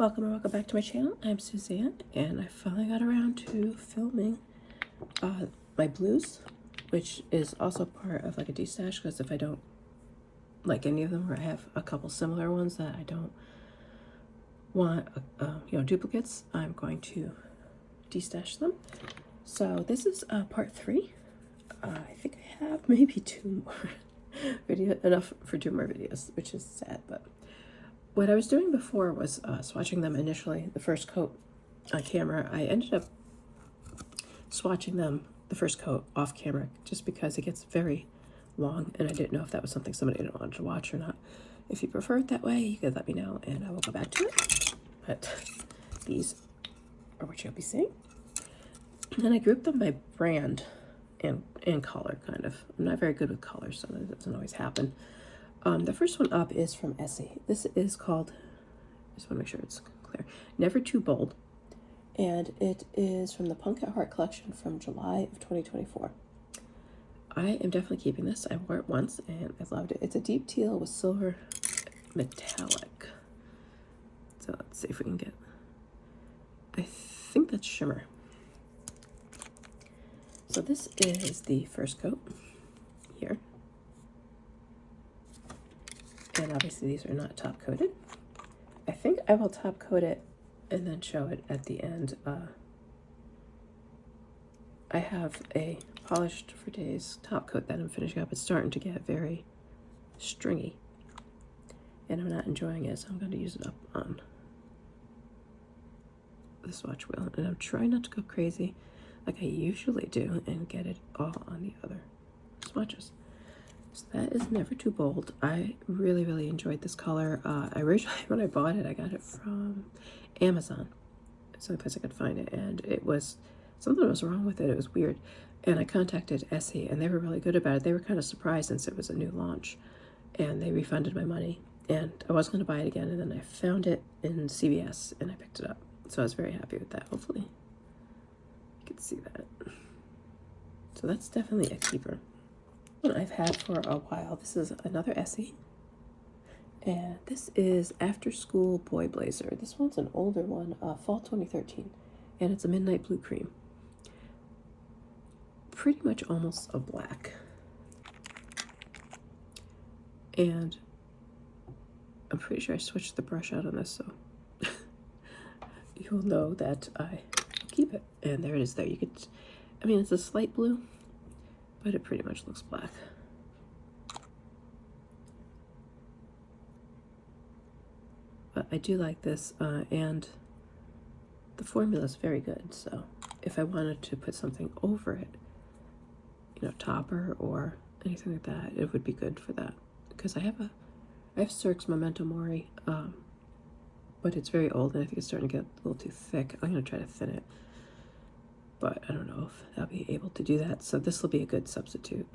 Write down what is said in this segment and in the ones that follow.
Welcome or welcome back to my channel. I'm Suzanne, and I finally got around to filming my blues, which is also part of like a destash, because if I don't like any of them, or I have a couple similar ones that I don't want duplicates, I'm going to destash them. So this is part 3. I think I have maybe 2 more enough for 2 more videos, which is sad. But what I was doing before was swatching them initially, the first coat on camera. I ended up swatching them, the first coat, off camera, just because it gets very long, and I didn't know if that was something somebody wanted to watch or not. If you prefer it that way, you could let me know, and I will go back to it. But these are what you'll be seeing. And I grouped them by brand and color, kind of. I'm not very good with colors, so that doesn't always happen. The first one up is from Essie. This is called, just want to make sure it's clear, Never Too Bold. And it is from the Punk at Heart collection from July of 2024. I am definitely keeping this. I wore it once and I loved it. It's a deep teal with silver metallic. So let's see if we can get, I think that's shimmer. So this is the first coat here. And obviously these are not top coated. I think I will top coat it and then show it at the end. I have a Polished for Days top coat that I'm finishing up. It's starting to get very stringy, and I'm not enjoying it, so I'm going to use it up on the swatch wheel. And I'm trying not to go crazy like I usually do and get it all on the other swatches. So that is Never Too Bold. I really, really enjoyed this color. I originally, when I bought it, I got it from Amazon. It's the only place I could find it, and it was, something was wrong with it. It was weird. And I contacted Essie, and they were really good about it. They were kind of surprised since it was a new launch, and they refunded my money. And I was going to buy it again, and then I found it in CVS, and I picked it up. So I was very happy with that. Hopefully you can see that. So that's definitely a keeper. One I've had for a while. This is another Essie, and this is After School Boy Blazer. This one's an older one, fall 2013, and it's a midnight blue cream, pretty much almost a black. And I'm pretty sure I switched the brush out on this, so you will know that I keep it. And there it is there. You could, I mean, it's a slight blue, but it pretty much looks black. But I do like this, and the formula is very good. So if I wanted to put something over it, you know, topper or anything like that, it would be good for that. Because I have Cirque's Memento Mori, but it's very old, and I think it's starting to get a little too thick. I'm gonna try to thin it, but I don't know if I'll be able to do that. So this will be a good substitute.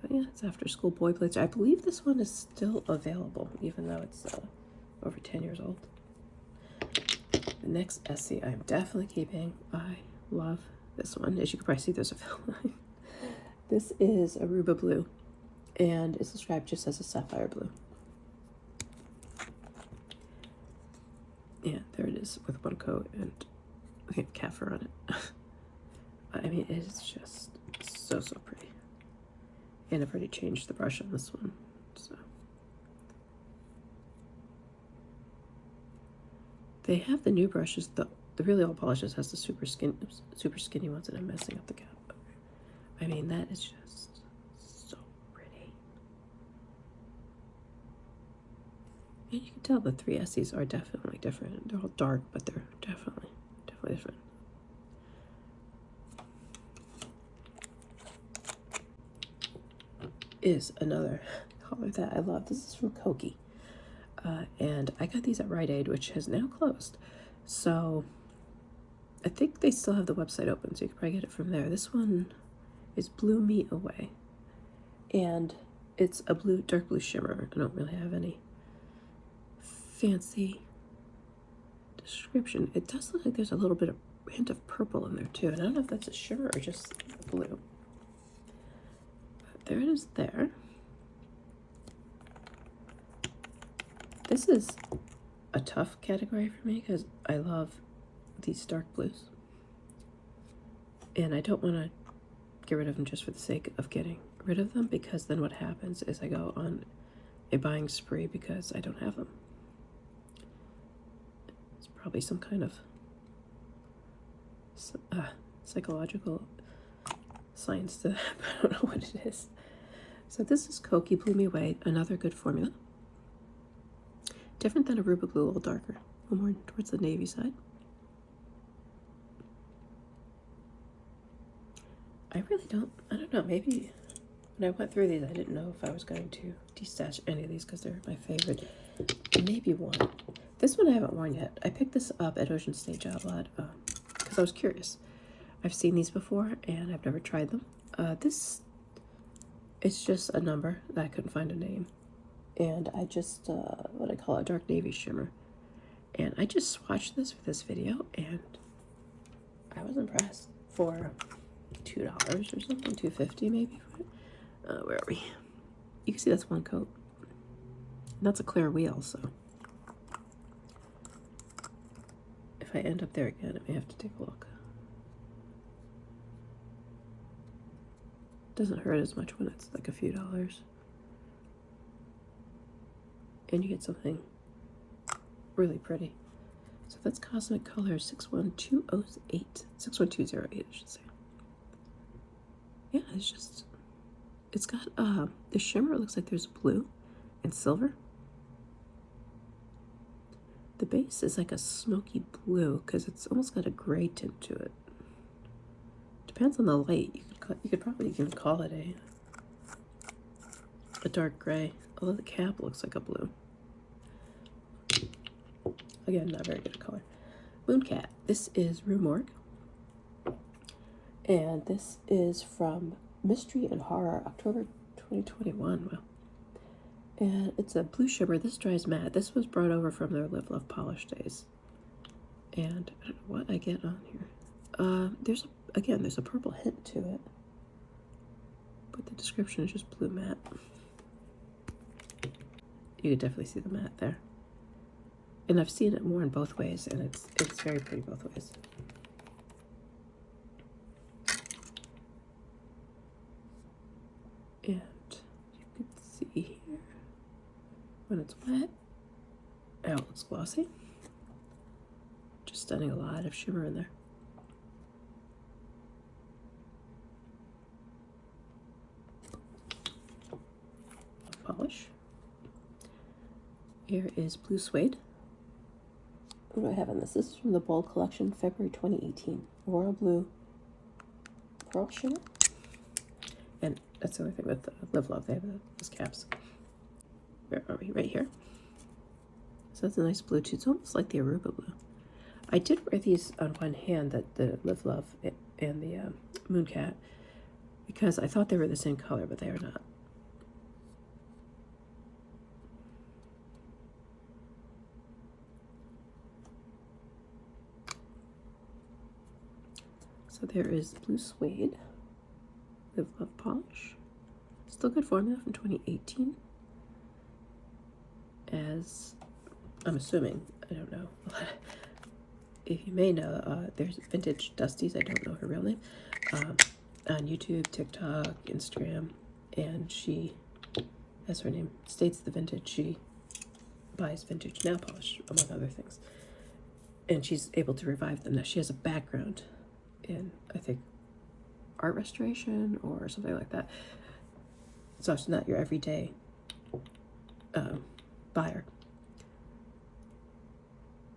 But yeah, it's After School Boy Blazer. I believe this one is still available, even though it's over 10 years old. The next Essie I'm definitely keeping. I love this one. As you can probably see, there's a film. This is Aruba Blue, and it's described just as a sapphire blue. Yeah, there it is with one coat and we have cat fur on it. I mean, it is just so pretty. And I've already changed the brush on this one, so. They have the new brushes, the really old polishes has the super skinny ones, and I'm messing up the cap. I mean, that is just so pretty. And you can tell the 3 Essies are definitely different. They're all dark, but they're definitely different. Is another color that I love. This is from Kokie. And I got these at Rite Aid, which has now closed. So I think they still have the website open, so you can probably get it from there. This one is Blue Me Away, and it's a dark blue shimmer. I don't really have any fancy description. It does look like there's a little bit of hint of purple in there too, and I don't know if that's a shimmer or just blue. But there it is there. This is a tough category for me because I love these dark blues. And I don't want to get rid of them just for the sake of getting rid of them, because then what happens is I go on a buying spree because I don't have them. It's probably some kind of psychological science to that, but I don't know what it is. So this is Kokie Blew Me Away, another good formula. Different than Aruba Blue, a little darker, a little more towards the navy side. I don't know, maybe when I went through these, I didn't know if I was going to destash any of these because they're my favorite. Maybe one. This one I haven't worn yet. I picked this up at Ocean State Job Lot because I was curious. I've seen these before and I've never tried them. This is just a number that I couldn't find a name. And I just, what I call a dark navy shimmer. And I just swatched this for this video and I was impressed for $2 or something, $2.50 maybe. Where are we? You can see that's one coat. And that's a clear wheel, so if I end up there again, I may have to take a look. Doesn't hurt as much when it's like a few dollars. And you get something really pretty. So that's Cosmic Color 61208. 61208, I should say. Yeah, it's got the shimmer. It looks like there's blue and silver. The base is like a smoky blue because it's almost got a gray tint to it. Depends on the light. You could probably even call it a dark gray, although the cap looks like a blue. Again, not very good at color. Mooncat. This is Rue Morgue. And this is from Mystery and Horror, October 2021. Wow. And it's a blue shimmer. This dries matte. This was brought over from their Live Love Polish days. And I don't know what I get on here. There's a purple hint to it. But the description is just blue matte. You could definitely see the matte there. And I've seen it worn both ways, and it's very pretty both ways. And you can see here when it's wet, oh, it looks glossy. Just stunning, a lot of shimmer in there. Polish. Here is Blue Suede. What do I have on this? This is from the Bold Collection, February 2018. Royal Blue Pearl Shimmer. And that's the only thing with Live Love, they have those caps. Where are we? Right here. So that's a nice blue too. It's almost like the Aruba blue. I did wear these on one hand, that the Live Love and the Mooncat, because I thought they were the same color, but they are not. So there is Blue Suede, Live Love Polish. Still good formula from 2018. As I'm assuming, I don't know. If you may know, there's Vintage Dusties, I don't know her real name, on YouTube, TikTok, Instagram, and she, as her name states, the vintage, she buys vintage nail polish, among other things. And she's able to revive them. Now, she has a background in, I think, art restoration or something like that. So it's not your everyday buyer.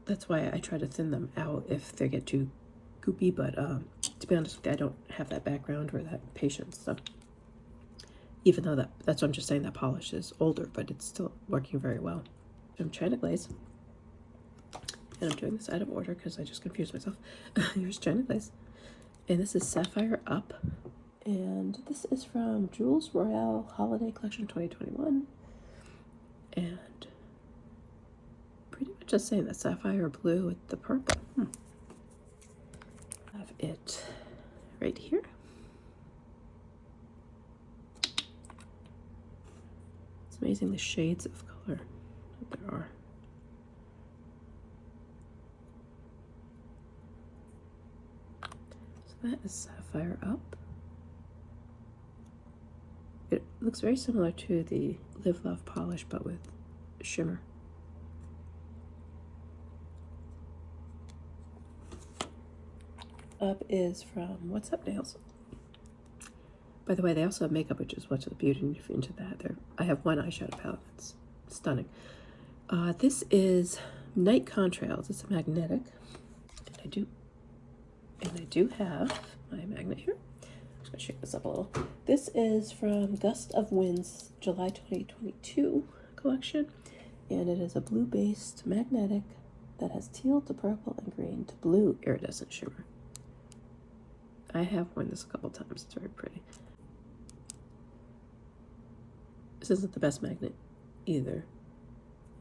That's why I try to thin them out if they get too goopy, but to be honest with you, I don't have that background or that patience. So even though that's what I'm just saying, that polish is older, but it's still working very well. I'm China Glaze, and I'm doing this out of order because I just confused myself. Here's China Glaze, and this is Sapphire Up, and this is from Jules Royale Holiday Collection 2021, and pretty much just saying that sapphire blue with the purple. I have it right here. It's amazing the shades of color that there are. That is Sapphire Up. It looks very similar to the Live Love polish, but with shimmer. Up is from What's Up Nails. By the way, they also have makeup, which is What's Up Beauty, and if you're into that, I have one eyeshadow palette that's stunning. This is Night Contrails. It's a magnetic, and I do have my magnet here. I'm just gonna shake this up a little. This is from Gust of Wind's July 2022 collection, and it is a blue-based magnetic that has teal to purple and green to blue iridescent shimmer. I have worn this a couple times. It's very pretty. This isn't the best magnet either.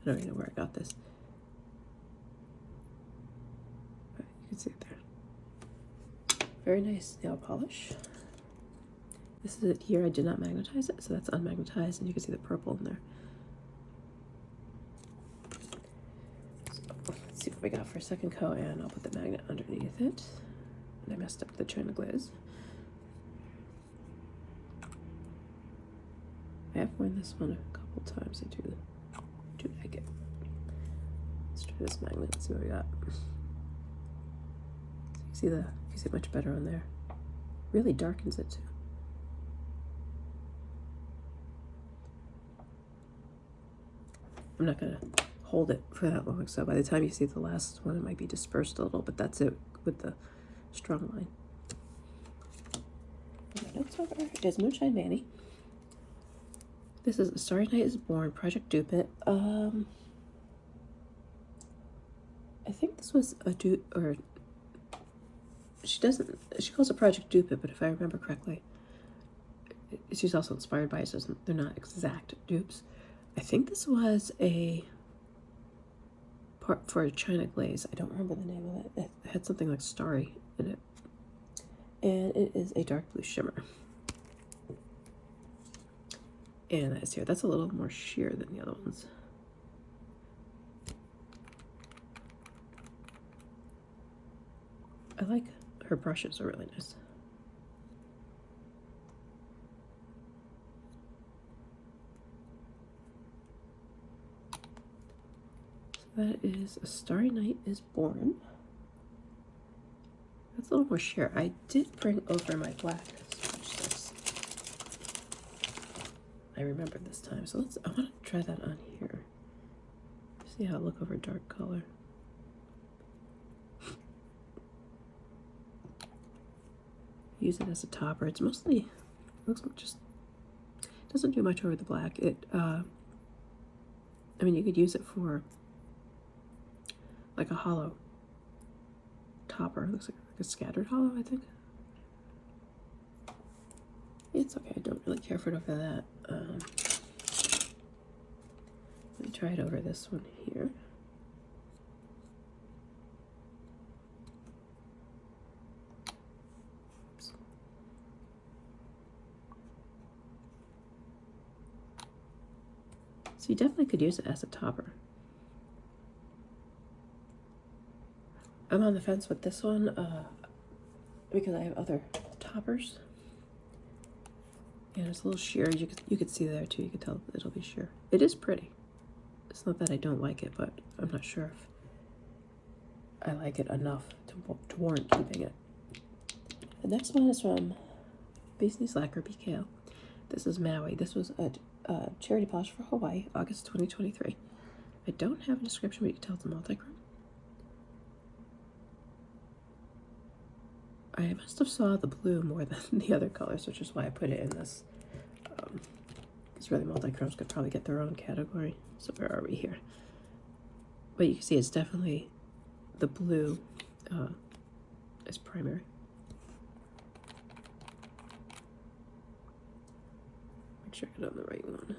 I don't even know where I got this. But you can see it there. Very nice nail polish. This is it here. I did not magnetize it, so that's unmagnetized, and you can see the purple in there. So let's see what we got for a second coat, and I'll put the magnet underneath it. And I messed up the China glaze. I have worn this one a couple times. I do like it. Let's try this magnet and see what we got. So you see it much better on there. Really darkens it too. I'm not gonna hold it for that long, so by the time you see the last one, it might be dispersed a little, but that's it with the strong line. And my notes over is Moonshine Mani. This is A Starry Night is Born, Project Dupe It. I think this was a dupe, or she calls it Project Dupe It, but if I remember correctly, she's also inspired by it, so they're not exact dupes. I think this was a part for a China glaze. I don't remember the name of it. It had something like starry in it. And it is a dark blue shimmer. And that is here. That's a little more sheer than the other ones. I like her brushes, are really nice. So that is A Starry Night is Born. That's a little more sheer. I did bring over my black swatch sticks. I remember this time, so I want to try that on here. See how it look over dark color. Use it as a topper. It's mostly, it looks like just, doesn't do much over the black. I mean, you could use it for like a hollow topper. It looks like a scattered hollow, I think. It's okay, I don't really care for it over that. Let me try it over this one here. Oops. So you definitely could use it as a topper. I'm on the fence with this one because I have other toppers. And it's a little sheer. You could see there too. You could tell it'll be sheer. It is pretty. It's not that I don't like it, but I'm not sure if I like it enough to warrant keeping it. The next one is from Beasley's Lacquer BKL. This is Maui. This was a charity polish for Hawaii, August 2023. I don't have a description, but you can tell it's a multi-chrome. I must have saw the blue more than the other colors, which is why I put it in this. Because really multi-chromes could probably get their own category. So where are we here? But you can see it's definitely the blue is primary. Make sure I get on the right one.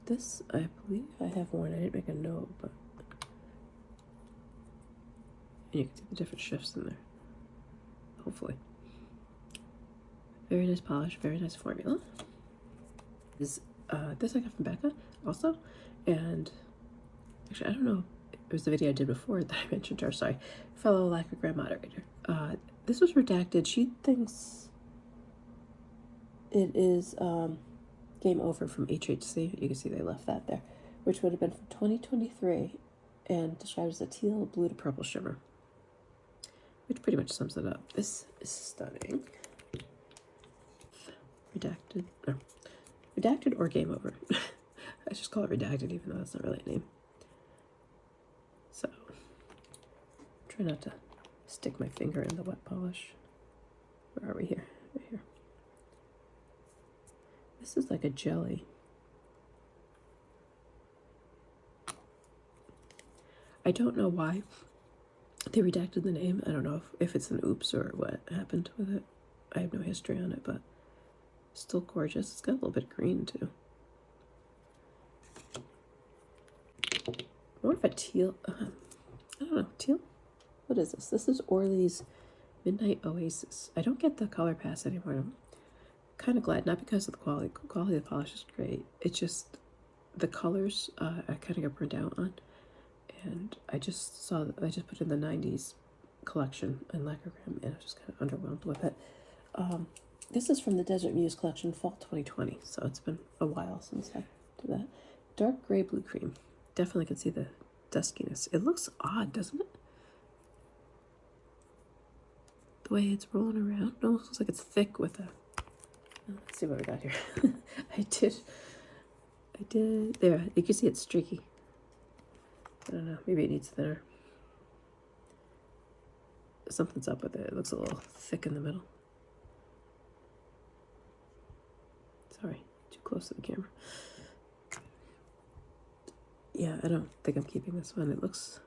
This, I believe I have worn. I didn't make a note, but and you can see the different shifts in there, hopefully. Very nice polish, very nice formula. This I got from Becca also, and actually I don't know it was the video I did before that I mentioned her, sorry, fellow Lacquergram moderator. This was redacted. She thinks it is Game Over from HHC. You can see they left that there, which would have been from 2023 and described as a teal, blue to purple shimmer, which pretty much sums it up. This is stunning. Redacted, no, redacted or Game Over. I just call it redacted, even though that's not really a name. So, try not to stick my finger in the wet polish. Where are we here? Right here. This is like a jelly. I don't know why they redacted the name. I don't know if it's an oops or what happened with it. I have no history on it, but still gorgeous. It's got a little bit of green too. More of a teal. I don't know, teal? What is this? This is Orly's Midnight Oasis. I don't get the color pass anymore. I'm kind of glad, not because of the quality. Quality of the polish is great. It's just the colors I kind of got burned out on. And I just saw that I just put in the 90s collection in Lacquergram, and I was just kind of underwhelmed with it. This is from the Desert Muse collection, fall 2020. So it's been a while since I did that. Dark gray blue cream. Definitely can see the duskiness. It looks odd, doesn't it? The way it's rolling around. It almost looks like it's thick with a... Let's see what we got here. I did. There, you can see it's streaky. I don't know, maybe it needs thinner. Something's up with it. It looks a little thick in the middle. Sorry, too close to the camera. Yeah, I don't think I'm keeping this one. It looks...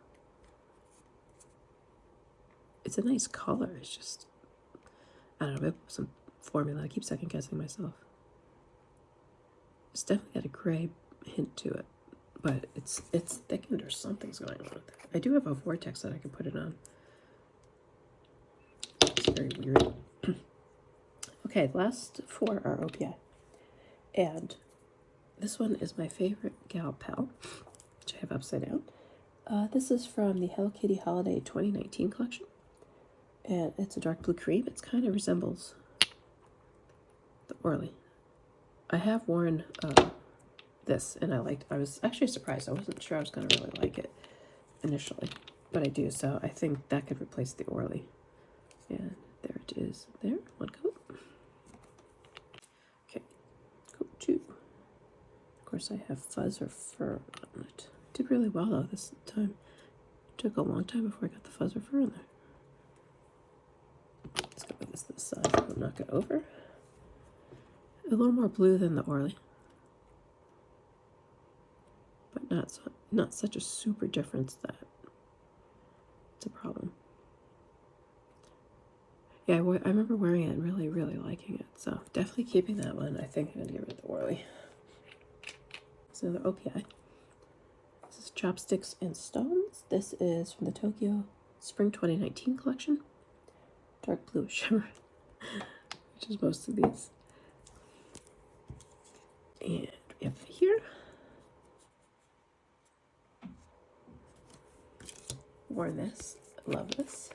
It's a nice color. It's just... I don't know, maybe some formula. I keep second guessing myself. It's definitely got a gray hint to it, but it's thickened or something's going on with it. I do have a vortex that I can put it on. It's very weird. Okay, last four are OPI. And this one is my favorite Gal Pal, which I have upside down. This is from the Hello Kitty Holiday 2019 collection. And it's a dark blue cream. It kind of resembles the Orly. I have worn this, and I was actually surprised. I wasn't sure I was going to really like it initially, but I do, so I think that could replace the Orly. And there it is there, one coat. Okay, coat two. Of course, I have fuzz or fur on it. Did really well though this time. Took a long time before I got the fuzz or fur in there. Let's go with this side. I'll knock it over. A little more blue than the Orly, but not such a super difference that it's a problem. Yeah, I remember wearing it and really, really liking it. So definitely keeping that one. I think I'm going to get rid of the Orly. It's another OPI. This is Chopsticks and Stones. This is from the Tokyo Spring 2019 collection. Dark blue shimmer, which is most of these. And we have here. Worn this. Love this.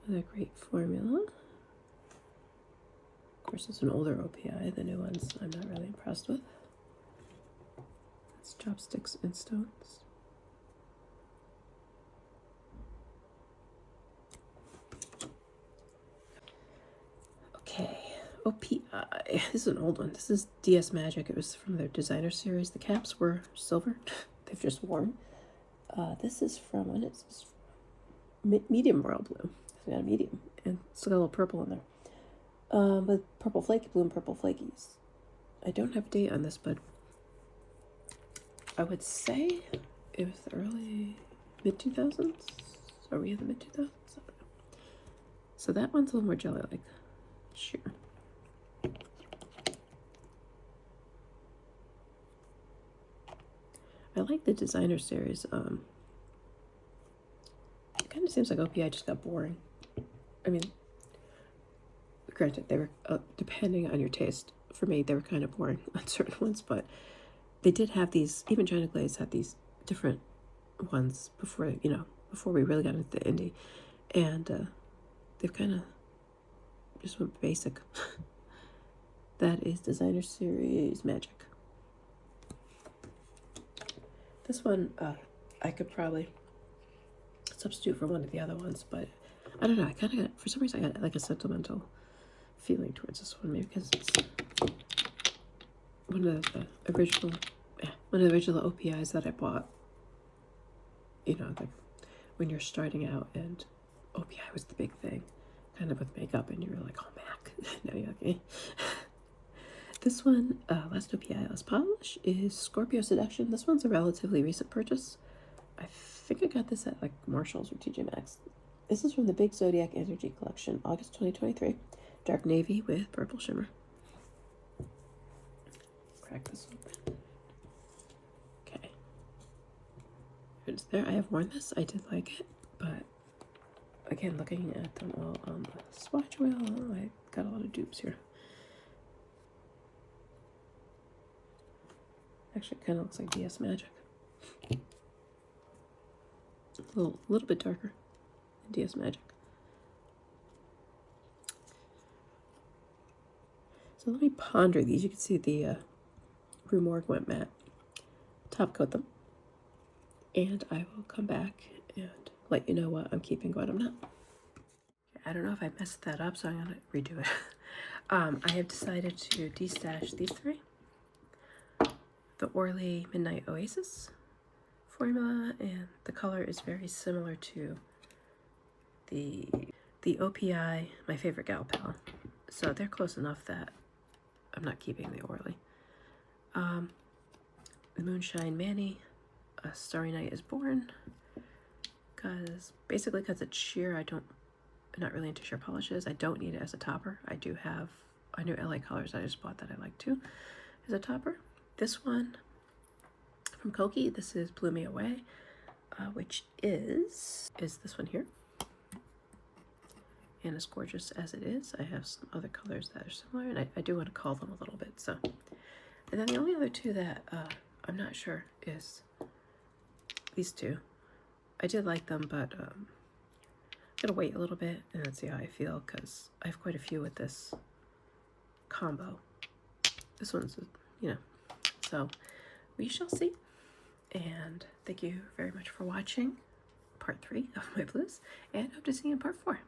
Another great formula. Of course, it's an older OPI. The new ones I'm not really impressed with. It's Chopsticks and Stones. Okay, OPI. This is an old one. This is DS Magic. It was from their designer series. The caps were silver. They've just worn. This is from, what is this? Medium royal blue. We got a medium, and it's got a little purple in there. With purple flaky blue and purple flakies. I don't have a date on this, but I would say it was the early mid-2000s. Are we in the mid-2000s? So that one's a little more jelly-like. Sure. I like the designer series. It kind of seems like OPI just got boring. I mean, Granted, they were, depending on your taste, for me, they were kind of boring on certain ones, but they did have these, even China Glaze had these different ones before, you know, before we really got into the indie. And they've kind of just went basic. That is Designer Series Magic. This one, I could probably substitute for one of the other ones, but I don't know. I kind of got, for some reason, I got like a sentimental feeling towards this one, maybe because it's one of the original OPIs that I bought. You know, like when you're starting out and OPI was the big thing, kind of with makeup, and you were like, oh, Mac. Now you're like, eh. This one, last OPI Last Polish, is Scorpio Seduction. This one's a relatively recent purchase. I think I got this at like Marshalls or TJ Maxx. This is from the Big Zodiac Energy Collection, August 2023. Dark navy with purple shimmer. Crack this open. Okay. It's there. I have worn this. I did like it, but again, looking at them all on the swatch wheel, I got a lot of dupes here. Actually, it kind of looks like DS Magic. A little bit darker than DS Magic. So let me ponder these. You can see the Rue Morgue went matte. Top coat them. And I will come back and let you know what I'm keeping, what I'm not. I don't know if I messed that up, so I'm going to redo it. I have decided to destash these three. The Orly Midnight Oasis formula, and the color is very similar to the OPI, My Favorite Gal Pal. So they're close enough that I'm not keeping the Orly. The Moonshine Mani, A Starry Night is Born, because it's sheer. I'm not really into sheer polishes. I don't need it as a topper. I do have a new LA Colors I just bought that I like too as a topper. This one from Kokie, this is Blew Me Away, which is this one here. And as gorgeous as it is, I have some other colors that are similar, and I do want to call them a little bit. So, and then the only other two that I'm not sure is these two. I did like them, but I'm gonna wait a little bit and then see how I feel, because I have quite a few with this combo. This one's, you know, so we shall see. And thank you very much for watching part 3 of my blues, and hope to see you in part 4.